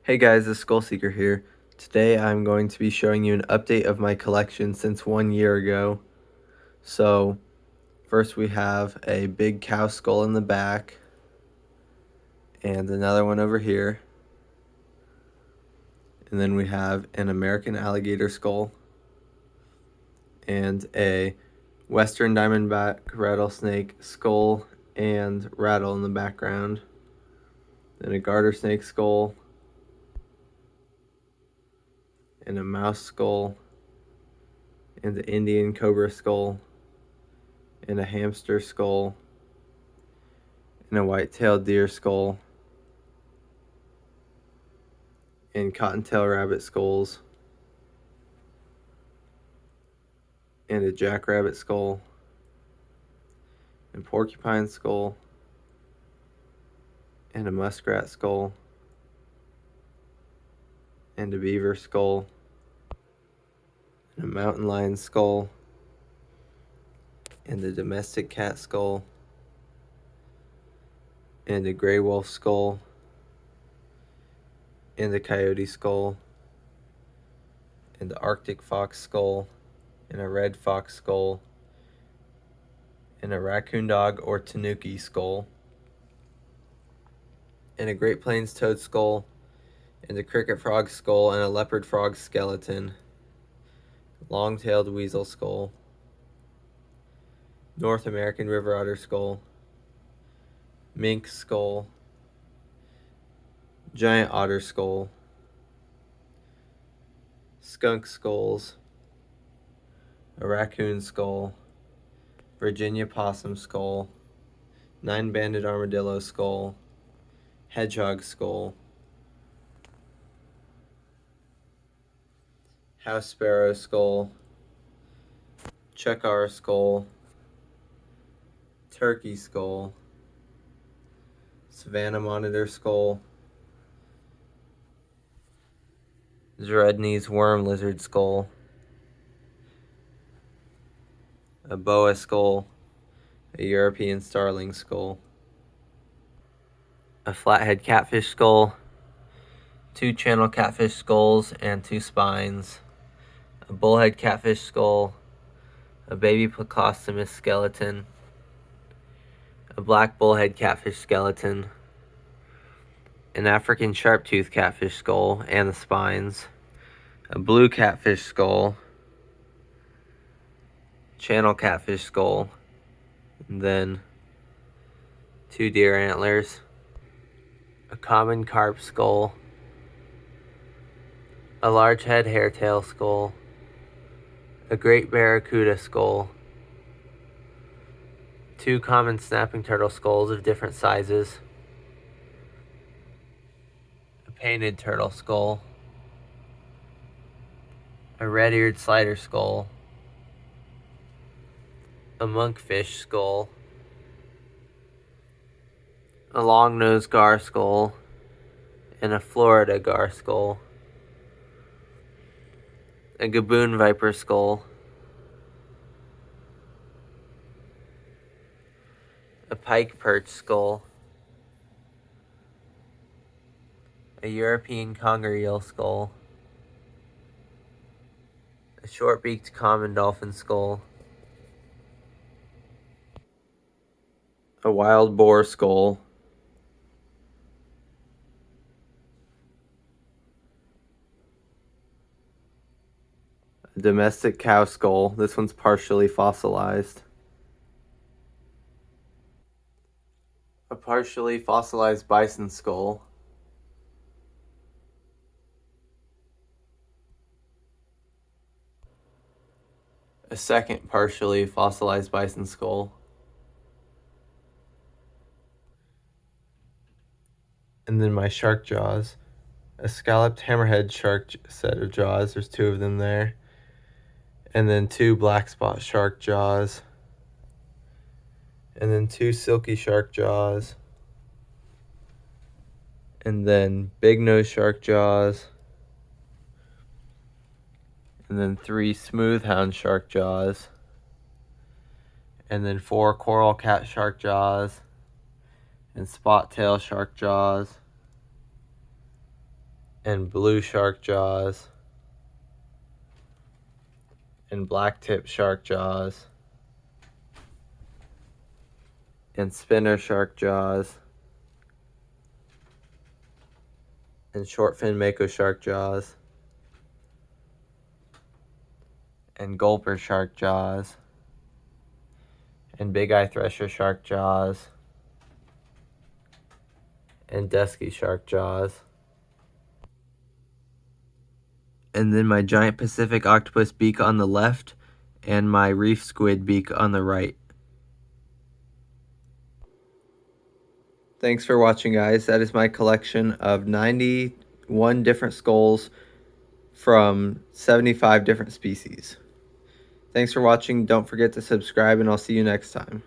Hey guys, the Skull Seeker here. Today I'm going to be showing you an update of my collection since 1 year ago. So, first we have a big cow skull in the back, and another one over here. And then we have an American alligator skull, and a Western diamondback rattlesnake skull and rattle in the background. Then a garter snake skull, and a mouse skull, and an Indian cobra skull, and a hamster skull, and a white-tailed deer skull, and cottontail rabbit skulls, and a jackrabbit skull, and porcupine skull, and a muskrat skull, and a beaver skull, and a mountain lion skull, and a domestic cat skull, and a gray wolf skull, and a coyote skull, and the Arctic fox skull, and a red fox skull, and a raccoon dog or tanuki skull, and a Great Plains toad skull, and a cricket frog skull, and a leopard frog skeleton, long-tailed weasel skull, North American river otter skull, mink skull, giant otter skull, skunk skulls, a raccoon skull, Virginia possum skull, nine-banded armadillo skull, hedgehog skull, house sparrow skull, chukar skull, turkey skull, Savannah monitor skull, Zredney's worm lizard skull, a boa skull, a European starling skull, a flathead catfish skull, two channel catfish skulls and two spines, a bullhead catfish skull, a baby Plecostomus skeleton, a black bullhead catfish skeleton, an African sharptooth catfish skull and the spines, a blue catfish skull, channel catfish skull, and then two deer antlers, a common carp skull, a large head hairtail skull, a great barracuda skull, two common snapping turtle skulls of different sizes, a painted turtle skull, a red-eared slider skull, a monkfish skull, a long-nosed gar skull, and a Florida gar skull, a gaboon viper skull, a pike perch skull, a European conger eel skull, a short-beaked common dolphin skull, a wild boar skull, a domestic cow skull. This one's partially fossilized. A partially fossilized bison skull. A second partially fossilized bison skull. And then my shark jaws. A scalloped hammerhead shark set of jaws. There's two of them there. And then two black spot shark jaws. And then two silky shark jaws. And then big nose shark jaws. And then three smooth hound shark jaws. And then four coral cat shark jaws. And spot tail shark jaws. and blue shark jaws, and black tip shark jaws, and spinner shark jaws, and short fin mako shark jaws, and gulper shark jaws, and big eye thresher shark jaws, and dusky shark jaws. And then my giant Pacific octopus beak on the left, and my reef squid beak on the right. Thanks for watching, guys. That is my collection of 91 different skulls from 75 different species. Thanks for watching. Don't forget to subscribe, and I'll see you next time.